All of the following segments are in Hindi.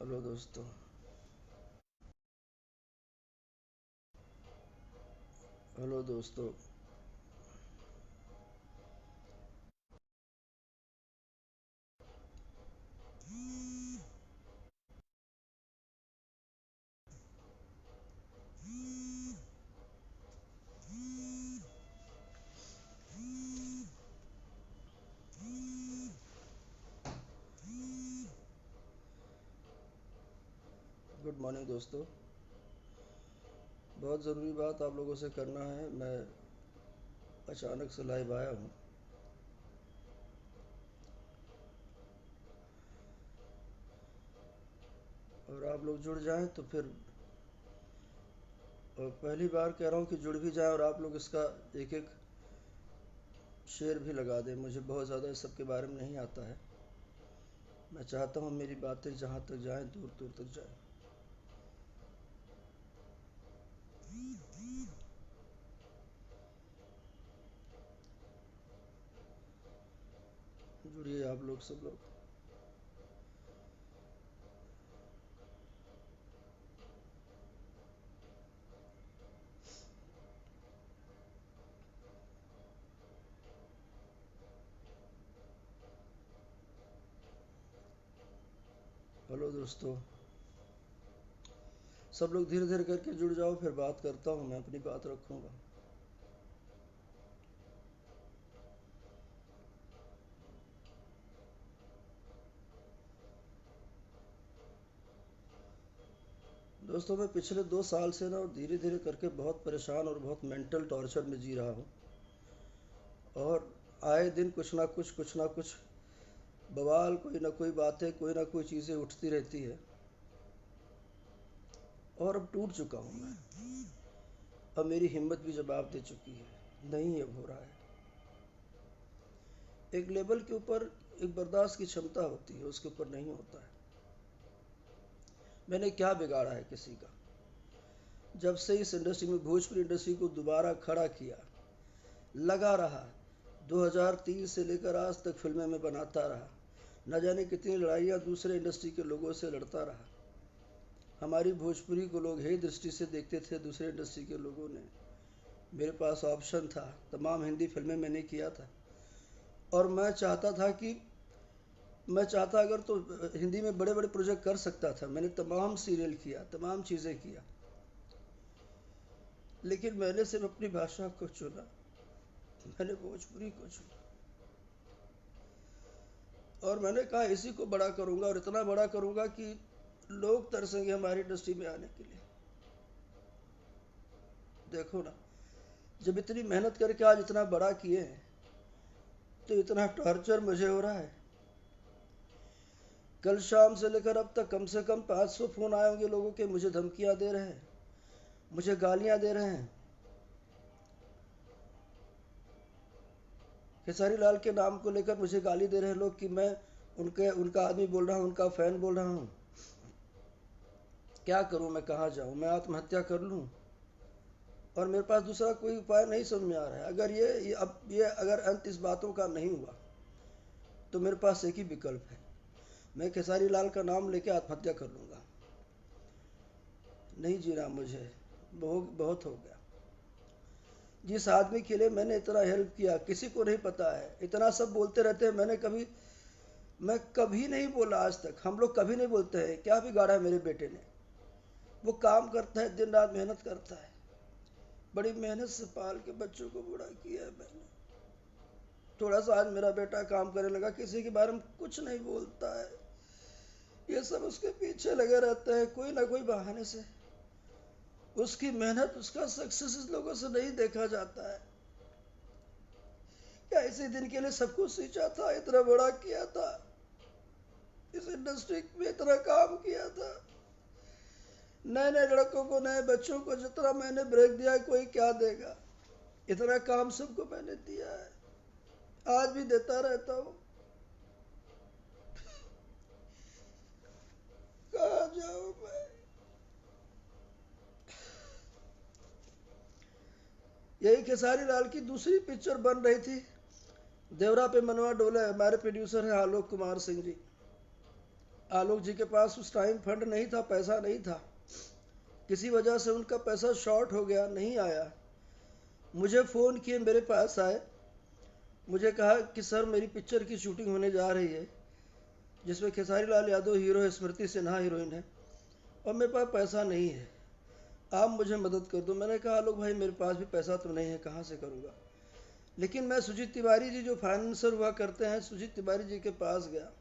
हेलो दोस्तों। हेलो दोस्तों। गुड मॉर्निंग दोस्तों। बहुत ज़रूरी बात आप लोगों से करना है। मैं अचानक से लाइव आया हूँ और आप लोग जुड़ जाएं तो फिर, और पहली बार कह रहा हूँ कि जुड़ भी जाएं और आप लोग इसका एक एक शेयर भी लगा दें। मुझे बहुत ज़्यादा इस सब के बारे में नहीं आता है। मैं चाहता हूँ मेरी बातें जहाँ तक जाएं, दूर दूर तक जाएं। जुड़िए आप लोग, सब लोग। हेलो दोस्तों। सब लोग धीरे धीरे करके जुड़ जाओ, फिर बात करता हूँ। मैं अपनी बात रखूँगा। दोस्तों, मैं पिछले 2 साल से ना धीरे धीरे करके बहुत परेशान और बहुत मेंटल टॉर्चर में जी रहा हूँ। और आए दिन कुछ ना कुछ बवाल, कोई ना कोई बातें, कोई ना कोई चीज़ें उठती रहती है। और अब टूट चुका हूँ मैं। अब मेरी हिम्मत भी जवाब दे चुकी है। नहीं अब हो रहा है। एक लेवल के ऊपर एक बर्दाश्त की क्षमता होती है, उसके ऊपर नहीं होता है। मैंने क्या बिगाड़ा है किसी का? जब से इस इंडस्ट्री में, भोजपुरी इंडस्ट्री को दोबारा खड़ा किया, लगा रहा। 2003 से लेकर आज तक फिल्में में बनाता रहा। न जाने कितनी लड़ाइयाँ दूसरे इंडस्ट्री के लोगों से लड़ता रहा। हमारी भोजपुरी को लोग हे दृष्टि से देखते थे दूसरे इंडस्ट्री के लोगों ने। मेरे पास ऑप्शन था, तमाम हिंदी फिल्में मैंने किया था। और मैं चाहता अगर तो हिंदी में बड़े बड़े प्रोजेक्ट कर सकता था। मैंने तमाम सीरियल किया, तमाम चीज़ें किया। लेकिन मैंने सिर्फ अपनी भाषा को चुना। मैंने भोजपुरी को चुना। और मैंने कहा इसी को बड़ा करूंगा, और इतना बड़ा करूंगा कि लोग तरसेंगे हमारी इंडस्ट्री में आने के लिए। देखो ना, जब इतनी मेहनत करके आज इतना बड़ा किए हैं, तो इतना टॉर्चर मुझे हो रहा है। कल शाम से लेकर अब तक कम से कम 500 फोन आए होंगे लोगों के। मुझे धमकियां दे रहे हैं, मुझे गालियां दे रहे हैं। खेसारी लाल के नाम को लेकर मुझे गाली दे रहे हैं लोग कि मैं उनका आदमी बोल रहा हूँ, उनका फैन बोल रहा हूँ। क्या करूँ मैं? कहाँ जाऊँ? मैं आत्महत्या कर लूँ? और मेरे पास दूसरा कोई उपाय नहीं समझ में आ रहा है। अगर ये अगर अंत इस बातों का नहीं हुआ, तो मेरे पास एक ही विकल्प है। मैं खेसारी लाल का नाम लेके आत्महत्या कर लूँगा। नहीं जीना मुझे। बहुत बहुत हो गया। जिस आदमी के लिए मैंने इतना हेल्प किया, किसी को नहीं पता है। इतना सब बोलते रहते हैं। मैं कभी नहीं बोला आज तक। हम लोग कभी नहीं बोलते हैं। क्या बिगाड़ा है मेरे बेटे ने? वो काम करता है, दिन रात मेहनत करता है। बड़ी मेहनत से पाल के बच्चों को बड़ा किया है मैंने। थोड़ा सा आज मेरा बेटा काम करने लगा, किसी के बारे में कुछ नहीं बोलता है। ये सब उसके पीछे लगे रहते हैं कोई ना कोई बहाने से। उसकी मेहनत, उसका सक्सेस इस लोगों से नहीं देखा जाता है। क्या इसी दिन के लिए सब कुछ सींचा था, इतना बड़ा किया था, इस इंडस्ट्री में इतना काम किया था। नए नए लड़कों को, नए बच्चों को जितना मैंने ब्रेक दिया है, कोई क्या देगा? इतना काम सबको मैंने दिया है, आज भी देता रहता हूँ। कहाँ जाऊँ मैं? यही खेसारी लाल की दूसरी पिक्चर बन रही थी, देवरा पे मनवा डोले। हमारे प्रोड्यूसर हैं आलोक कुमार सिंह जी। आलोक जी के पास उस टाइम फंड नहीं था, पैसा नहीं था, किसी वजह से उनका पैसा शॉर्ट हो गया, नहीं आया। मुझे फ़ोन किए, मेरे पास आए, मुझे कहा कि सर मेरी पिक्चर की शूटिंग होने जा रही है जिसमें खेसारी लाल यादव हीरो है, स्मृति सिन्हा हीरोइन है, और मेरे पास पैसा नहीं है, आप मुझे मदद कर दो। मैंने कहा आलोक भाई मेरे पास भी पैसा तो नहीं है, कहाँ से करूँगा। लेकिन मैं सुजीत तिवारी जी जो फाइनेंसर हुआ करते हैं, सुजीत तिवारी जी के पास गया,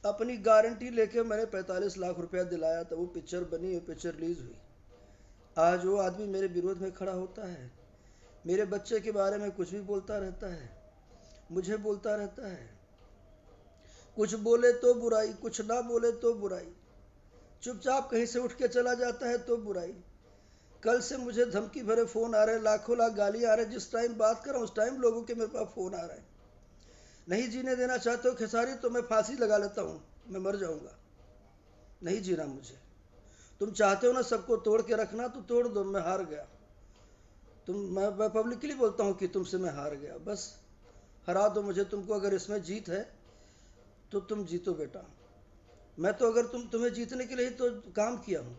अपनी गारंटी लेके मैंने 45 लाख रुपया दिलाया, तो वो पिक्चर बनी, वो पिक्चर रिलीज हुई। आज वो आदमी मेरे विरोध में खड़ा होता है, मेरे बच्चे के बारे में कुछ भी बोलता रहता है, मुझे बोलता रहता है, कुछ बोले तो बुराई, कुछ ना बोले तो बुराई, चुपचाप कहीं से उठ के चला जाता है तो बुराई। कल से मुझे धमकी भरे फ़ोन आ रहे हैं, लाखों लाख गालियाँ आ रहे हैं, जिस टाइम बात कर रहा हूँ उस टाइम लोगों के मेरे पास फ़ोन आ रहे हैं। नहीं जीने देना चाहते हो खेसारी तो मैं फांसी लगा लेता हूँ, मैं मर जाऊँगा, नहीं जीना मुझे। तुम चाहते हो ना सबको तोड़ के रखना तो तोड़ दो, मैं हार गया। मैं पब्लिकली बोलता हूँ कि तुमसे मैं हार गया, बस हरा दो मुझे। तुमको अगर इसमें जीत है तो तुम जीतो बेटा, मैं तो अगर तुम्हें जीतने के लिए तो काम किया हूँ,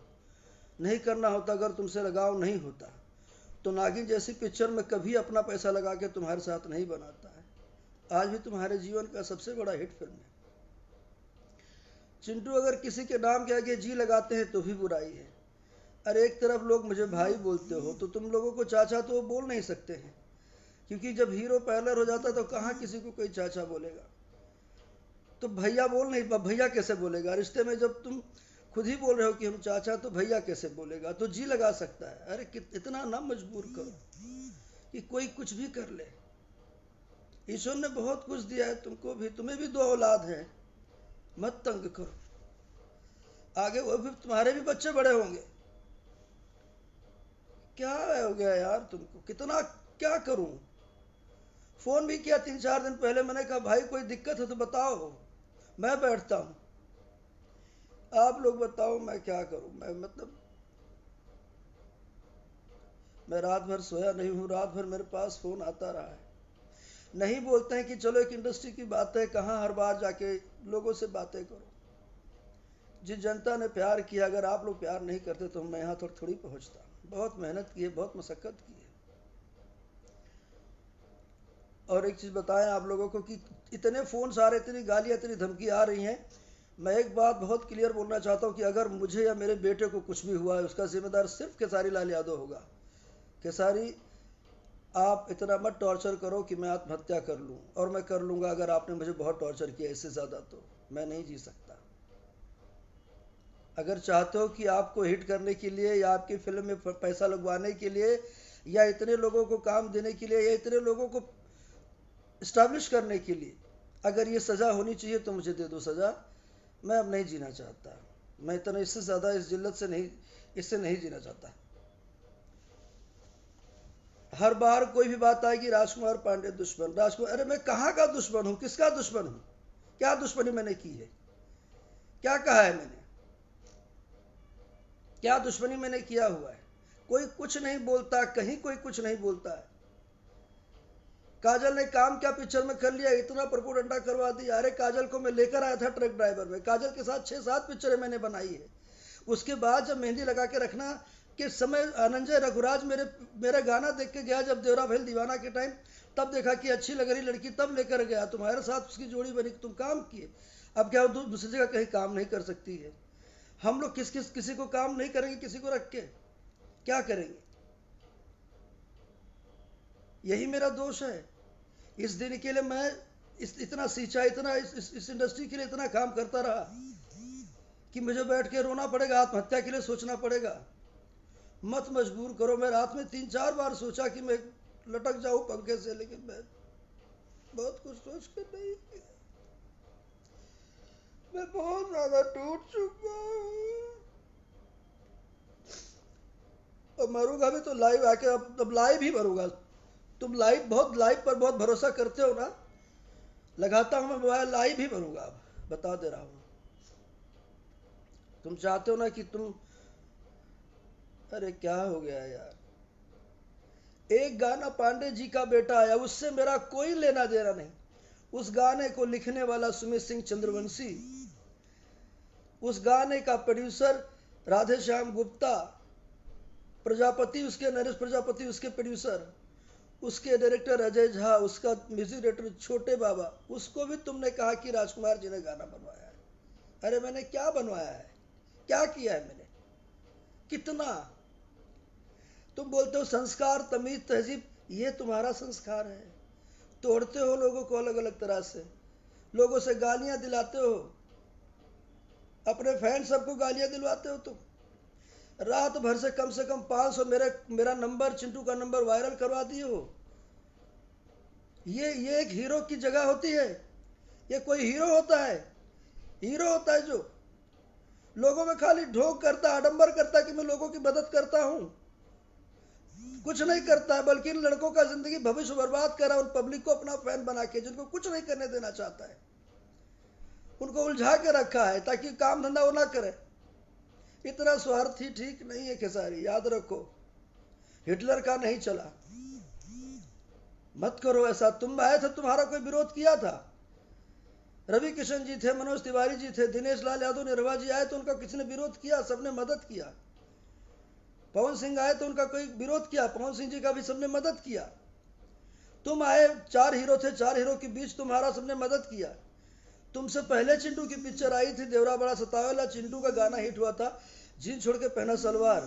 नहीं करना होता, अगर तुमसे लगाव नहीं होता तो नागिन जैसी पिक्चर में कभी अपना पैसा लगा के तुम्हारे साथ नहीं बनाता है। आज भी तुम्हारे जीवन का सबसे बड़ा हिट फिल्म है। चिंटू अगर किसी के नाम के आगे जी लगाते हैं तो भी बुराई है। अरे एक तरफ लोग मुझे भाई बोलते हो तो तुम लोगों को चाचा तो वो बोल नहीं सकते हैं, क्योंकि जब हीरो पैरलर हो जाता तो कहाँ किसी को कोई चाचा बोलेगा। तो भैया बोल नहीं, भैया कैसे बोलेगा रिश्ते में, जब तुम खुद ही बोल रहे हो कि हम चाचा, तो भैया कैसे बोलेगा। तो जी लगा सकता है। अरे इतना ना मजबूर करो कि कोई कुछ भी कर ले। ईश्वर ने बहुत कुछ दिया है तुमको भी, तुम्हें भी 2 औलाद है, मत तंग करो। आगे वो भी तुम्हारे भी बच्चे बड़े होंगे। क्या हो गया यार तुमको, कितना क्या करूं। फोन भी किया 3-4 दिन पहले, मैंने कहा भाई कोई दिक्कत है तो बताओ, मैं बैठता हूं, आप लोग बताओ मैं क्या करूं। मैं रात भर सोया नहीं हूं, रात भर मेरे पास फोन आता रहा है। नहीं बोलते हैं कि चलो एक इंडस्ट्री की बात है, कहाँ हर बार जाके लोगों से बातें करो। जिस जनता ने प्यार किया, अगर आप लोग प्यार नहीं करते तो मैं यहाँ थोड़ी पहुंचता। बहुत मेहनत की है, बहुत मशक्कत की है। और एक चीज़ बताएं आप लोगों को कि इतने फ़ोन आ रहे, इतनी गालियाँ, इतनी धमकी आ रही हैं। मैं एक बात बहुत क्लियर बोलना चाहता हूँ कि अगर मुझे या मेरे बेटे को कुछ भी हुआ है, उसका जिम्मेदार सिर्फ खेसारी लाल यादव होगा। खेसारी आप इतना मत टॉर्चर करो कि मैं आत्महत्या कर लूँ, और मैं कर लूँगा अगर आपने मुझे बहुत टॉर्चर किया, इससे ज़्यादा तो मैं नहीं जी सकता। अगर चाहते हो कि आपको हिट करने के लिए या आपकी फिल्म में पैसा लगवाने के लिए या इतने लोगों को काम देने के लिए या इतने लोगों को इस्टेब्लिश करने के लिए अगर ये सज़ा होनी चाहिए तो मुझे दे दो सज़ा। मैं अब नहीं जीना चाहता, मैं इतना इससे ज़्यादा इस जिल्लत से नहीं, इससे नहीं जीना चाहता। हर बार कोई भी बात आएगी राजकुमार पांडे दुश्मन, राजकुमार, अरे मैं कहाँ का दुश्मन हूँ, किसका दुश्मन हूँ, क्या दुश्मनी मैंने की है, क्या कहा है मैंने, क्या दुश्मनी मैंने किया हुआ है। कोई कुछ नहीं बोलता, कहीं कोई कुछ नहीं बोलता है। काजल ने काम क्या पिक्चर में कर लिया, इतना प्रपोगंडा करवा दिया। अरे काजल को मैं लेकर आया था ट्रक ड्राइवर में, काजल के साथ 6-7 पिक्चरें मैंने बनाई है। उसके बाद जब मेहंदी लगा के रखना के समय अनंजय रघुराज मेरा गाना देख के गया, जब देवरा भैल दीवाना के टाइम, तब देखा कि अच्छी लग रही लड़की, तब लेकर गया, तुम्हारे साथ उसकी जोड़ी बनी, तुम काम किए। अब क्या दूसरी जगह कहीं काम नहीं कर सकती है। हम लोग किसी को काम नहीं करेंगे, किसी को रख के क्या करेंगे। यही मेरा दोष है। इस दिन के लिए मैं इतना सींचा, इतना इस इंडस्ट्री के लिए इतना काम करता रहा कि मुझे बैठ के रोना पड़ेगा, आत्महत्या के लिए सोचना पड़ेगा। मत मजबूर करो। मैं रात में 3-4 बार सोचा कि मैं लटक जाऊं पंखे से, लेकिन मैं बहुत कुछ सोच के नहीं किया। मैं बहुत ज्यादा टूट चुका हूं और मरूंगा भी तो लाइव आके, अब लाइव ही मरूंगा। तुम बहुत लाइव पर बहुत भरोसा करते हो ना, लगाता हूं मैं मोबाइल, लाइव ही मरूंगा। अब बता दे रहा हूं। तुम चाहते हो ना कि तुम, अरे क्या हो गया यार। एक गाना पांडे जी का बेटा आया, उससे मेरा कोई लेना देना नहीं। उस गाने को लिखने वाला सुमित सिंह चंद्रवंशी, उस गाने का प्रोड्यूसर राधे श्याम गुप्ता, प्रजापति उसके, नरेश प्रजापति उसके प्रोड्यूसर, उसके डायरेक्टर अजय झा, उसका म्यूजिक डायरेक्टर छोटे बाबा, उसको भी तुमने कहा कि राजकुमार जी ने गाना बनवाया है। अरे मैंने क्या बनवाया है, क्या किया है मैंने, कितना? तुम बोलते हो संस्कार, तमीज, तहजीब, ये तुम्हारा संस्कार है। तोड़ते हो लोगों को अलग अलग तरह से, लोगों से गालियां दिलाते हो, अपने फैन सबको गालियां दिलवाते हो तुम। रात भर से कम 500 मेरा नंबर, चिंटू का नंबर वायरल करवा दिए हो। ये एक हीरो की जगह होती है? ये कोई हीरो होता है? हीरो होता है जो लोगों में खाली ढोंग करता, आडंबर करता कि मैं लोगों की मदद करता हूं, कुछ नहीं करता है, बल्कि इन लड़कों का जिंदगी भविष्य बर्बाद करा, उन पब्लिक को अपना फैन बना के, जिनको कुछ नहीं करने देना चाहता है, उनको उलझा के रखा है ताकि काम धंधा वो ना करे। इतना स्वार्थी ठीक नहीं है खेसारी, याद रखो, हिटलर का नहीं चला। मत करो ऐसा। तुम आए थे, तुम्हारा कोई विरोध किया था? रवि किशन जी थे, मनोज तिवारी जी थे, दिनेश लाल यादव, निर्वा जी आए तो उनका किसी ने विरोध किया? सबने मदद किया। पवन सिंह आए तो उनका कोई विरोध किया? पवन सिंह जी का भी सबने मदद किया। तुम आए, 4 हीरो थे, 4 हीरो के बीच तुम्हारा सबने मदद किया। तुमसे पहले चिंटू की पिक्चर आई थी, देवरा बड़ा सतावेला, चिंटू का गाना हिट हुआ था, जीन छोड़ के पहना सलवार,